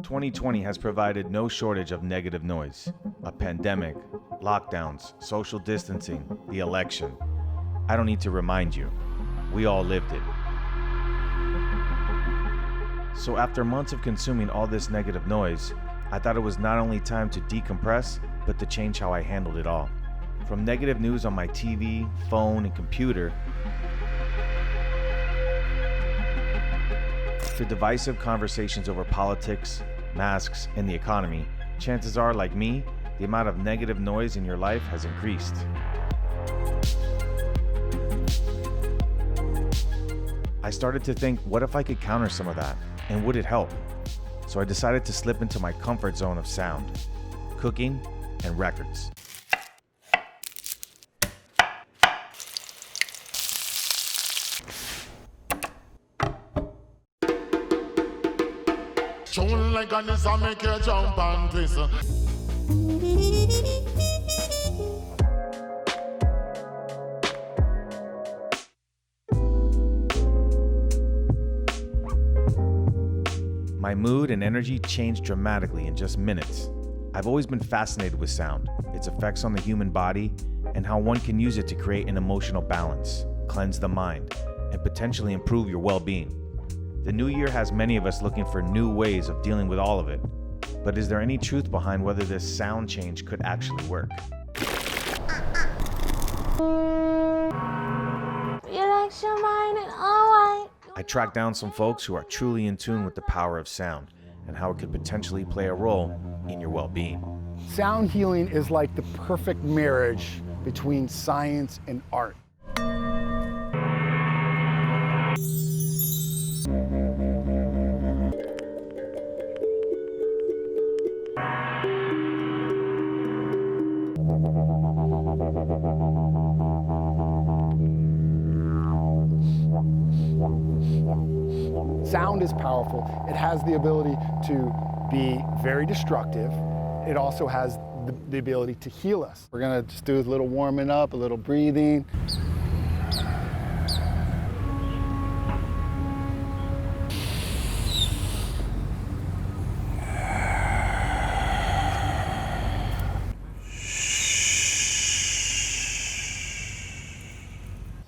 "2020 has provided no shortage of negative noise. A pandemic, lockdowns, social distancing, the election. I don't need to remind you. We all lived it." So after months of consuming all this negative noise, I thought it was not only time to decompress, but to change how I handled it all. From negative news on my TV, phone, and computer, to divisive conversations over politics, masks, and the economy, chances are, like me, the amount of negative noise in your life has increased. I started to think, what if I could counter some of that? And would it help? So I decided to slip into my comfort zone of sound, cooking, and records. Like on this, I make you jump and twist. My mood and energy changed dramatically in just minutes. I've always been fascinated with sound, its effects on the human body, and how one can use it to create an emotional balance, cleanse the mind, and potentially improve your well-being. The new year has many of us looking for new ways of dealing with all of it. But is there any truth behind whether this sound change could actually work? Relax your mind and alright. I tracked down some folks who are truly in tune with the power of sound and how it could potentially play a role in your well-being. Sound healing is like the perfect marriage between science and art. Sound is powerful. It has the ability to be very destructive. It also has the ability to heal us. We're gonna just do a little warming up, a little breathing.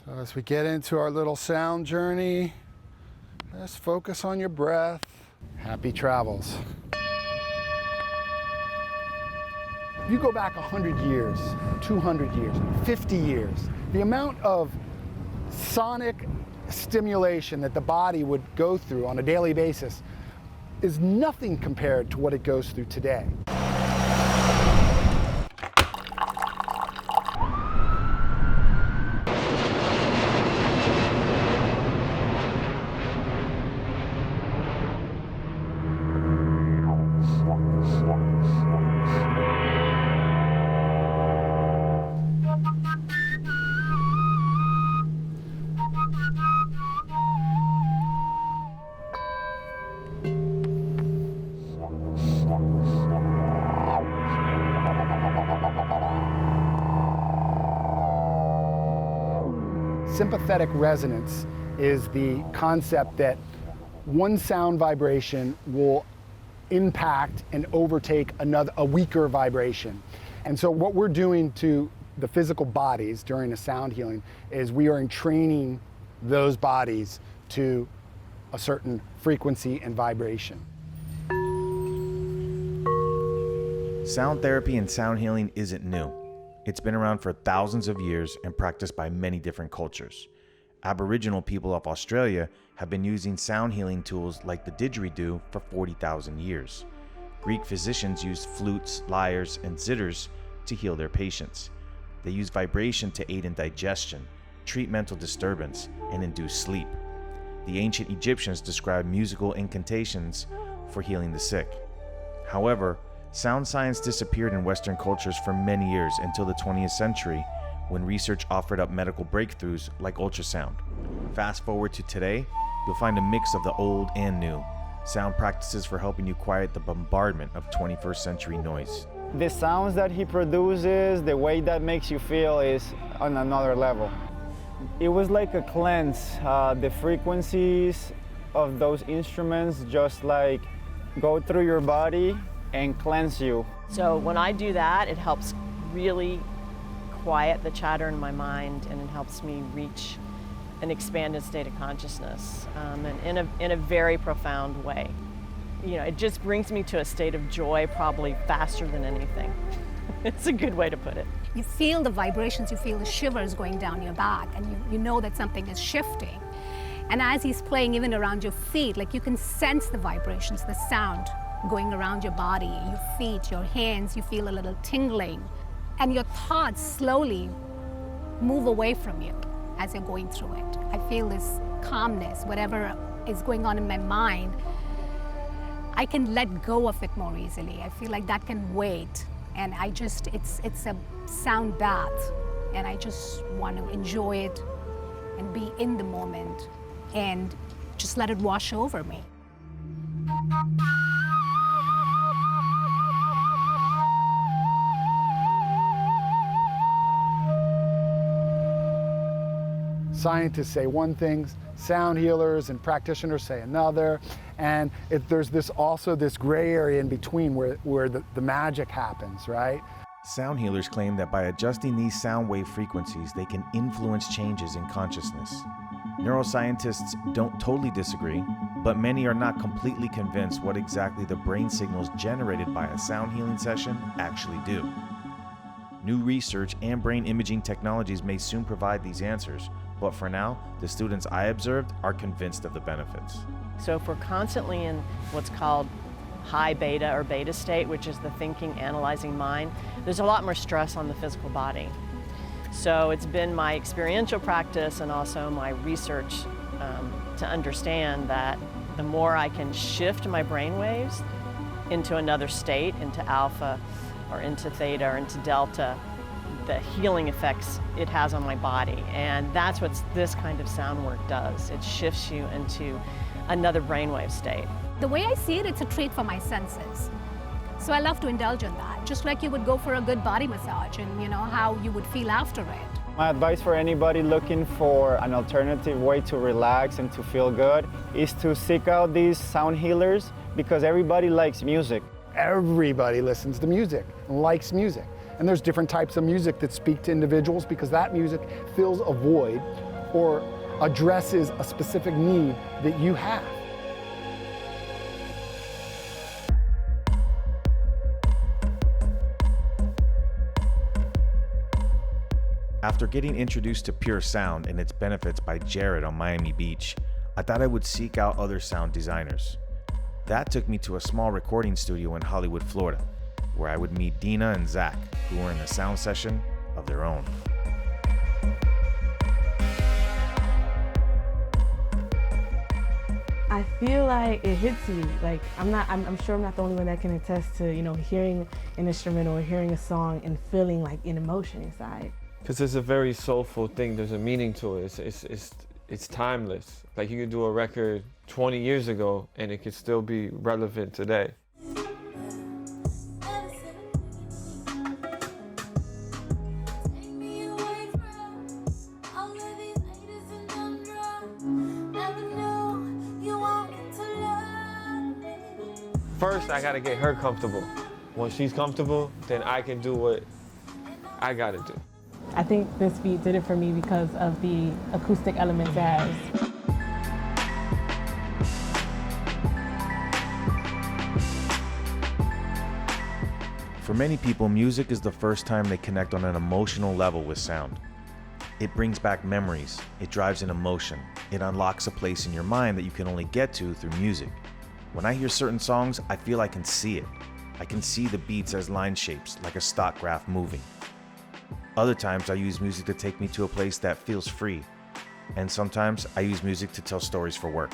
So as we get into our little sound journey, just focus on your breath. Happy travels. If you go back 100 years, 200 years, 50 years, the amount of sonic stimulation that the body would go through on a daily basis is nothing compared to what it goes through today. Sympathetic resonance is the concept that one sound vibration will impact and overtake a weaker vibration. And so what we're doing to the physical bodies during a sound healing is we are training those bodies to a certain frequency and vibration. Sound therapy and sound healing isn't new. It's been around for thousands of years and practiced by many different cultures. Aboriginal people of Australia have been using sound healing tools like the didgeridoo for 40,000 years. Greek physicians used flutes, lyres, and zithers to heal their patients. They use vibration to aid in digestion, treat mental disturbance, and induce sleep. The ancient Egyptians described musical incantations for healing the sick. However, sound science disappeared in Western cultures for many years until the 20th century, when research offered up medical breakthroughs like ultrasound. Fast forward to today, you'll find a mix of the old and new. Sound practices for helping you quiet the bombardment of 21st century noise. The sounds that he produces, the way that makes you feel is on another level. It was like a cleanse. The frequencies of those instruments just like go through your body and cleanse you. So when I do that, it helps really quiet the chatter in my mind, and it helps me reach an expanded state of consciousness, and in a very profound way. You know, it just brings me to a state of joy probably faster than anything. It's a good way to put it. You feel the vibrations, you feel the shivers going down your back, and you know that something is shifting. And as he's playing even around your feet, like you can sense the vibrations, the sound going around your body, your feet, your hands, you feel a little tingling. And your thoughts slowly move away from you as you're going through it. I feel this calmness, whatever is going on in my mind, I can let go of it more easily. I feel like that can wait. And it's a sound bath. And I just want to enjoy it and be in the moment and just let it wash over me. Scientists say one thing, sound healers and practitioners say another, and there's also this gray area in between where the magic happens, right? Sound healers claim that by adjusting these sound wave frequencies, they can influence changes in consciousness. Neuroscientists don't totally disagree, but many are not completely convinced what exactly the brain signals generated by a sound healing session actually do. New research and brain imaging technologies may soon provide these answers, but for now, the students I observed are convinced of the benefits. So if we're constantly in what's called high beta or beta state, which is the thinking, analyzing mind, there's a lot more stress on the physical body. So it's been my experiential practice and also my research to understand that the more I can shift my brain waves into another state, into alpha or into theta or into delta, the healing effects it has on my body. And that's what this kind of sound work does. It shifts you into another brainwave state. The way I see it, it's a treat for my senses. So I love to indulge in that, just like you would go for a good body massage and you know how you would feel after it. My advice for anybody looking for an alternative way to relax and to feel good is to seek out these sound healers, because everybody likes music. Everybody listens to music and likes music. And there's different types of music that speak to individuals because that music fills a void or addresses a specific need that you have. After getting introduced to pure sound and its benefits by Jared on Miami Beach, I thought I would seek out other sound designers. That took me to a small recording studio in Hollywood, Florida, where I would meet Dina and Zach, who were in a sound session of their own. I feel like it hits you. Like I'm sure I'm not the only one that can attest to, hearing an instrument or hearing a song and feeling like an emotion inside. Because it's a very soulful thing. There's a meaning to it. It's timeless. Like you could do a record 20 years ago and it could still be relevant today. First, I gotta get her comfortable. Once she's comfortable, then I can do what I gotta do. I think this beat did it for me because of the acoustic elements it has. For many people, music is the first time they connect on an emotional level with sound. It brings back memories, it drives an emotion, it unlocks a place in your mind that you can only get to through music. When I hear certain songs, I feel I can see it. I can see the beats as line shapes, like a stock graph moving. Other times I use music to take me to a place that feels free. And sometimes I use music to tell stories for work.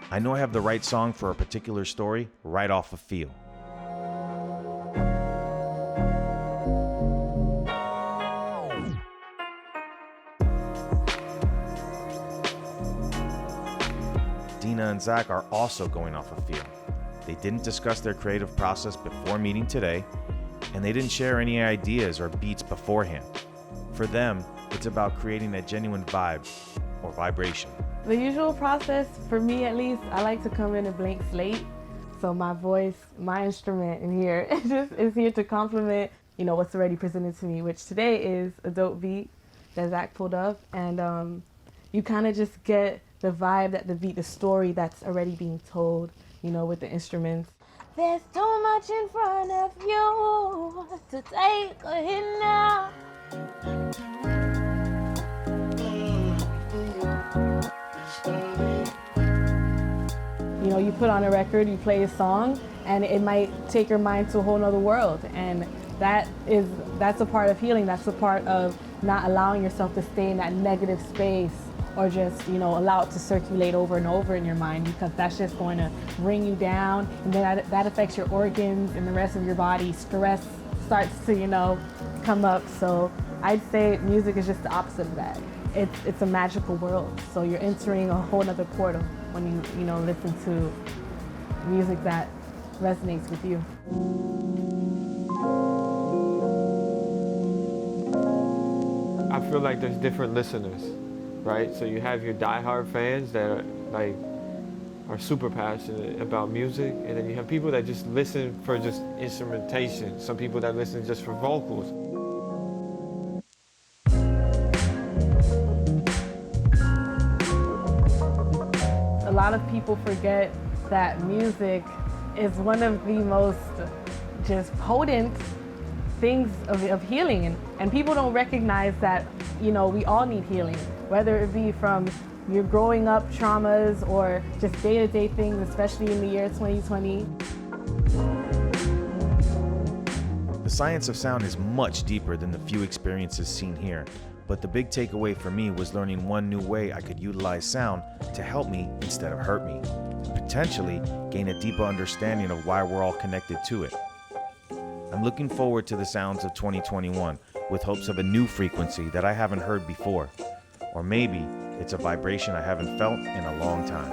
I know I have the right song for a particular story right off a feel. Dina and Zach are also going off a feel. They didn't discuss their creative process before meeting today, and they didn't share any ideas or beats beforehand. For them, it's about creating a genuine vibe or vibration. The usual process, for me at least, I like to come in a blank slate. So my voice, my instrument in here is here to complement, what's already presented to me, which today is a dope beat that Zach pulled up. And you kind of just get the vibe that the beat, the story that's already being told, with the instruments. There's too much in front of you to take a hit now. You put on a record, you play a song, and it might take your mind to a whole nother world. And that's a part of healing. That's a part of not allowing yourself to stay in that negative space or just, allow it to circulate over and over in your mind, because that's just going to bring you down. And then that affects your organs and the rest of your body. Stress starts to, come up. So I'd say music is just the opposite of that. It's a magical world. So you're entering a whole other portal when you listen to music that resonates with you. I feel like there's different listeners, right? So you have your diehard fans that are super passionate about music, and then you have people that just listen for just instrumentation. Some people that listen just for vocals. A lot of people forget that music is one of the most just potent things of healing, and people don't recognize that we all need healing, whether it be from your growing up traumas or just day-to-day things, especially in the year 2020. The science of sound is much deeper than the few experiences seen here, but the big takeaway for me was learning one new way I could utilize sound to help me instead of hurt me, and potentially gain a deeper understanding of why we're all connected to it. I'm looking forward to the sounds of 2021 with hopes of a new frequency that I haven't heard before. Or maybe it's a vibration I haven't felt in a long time.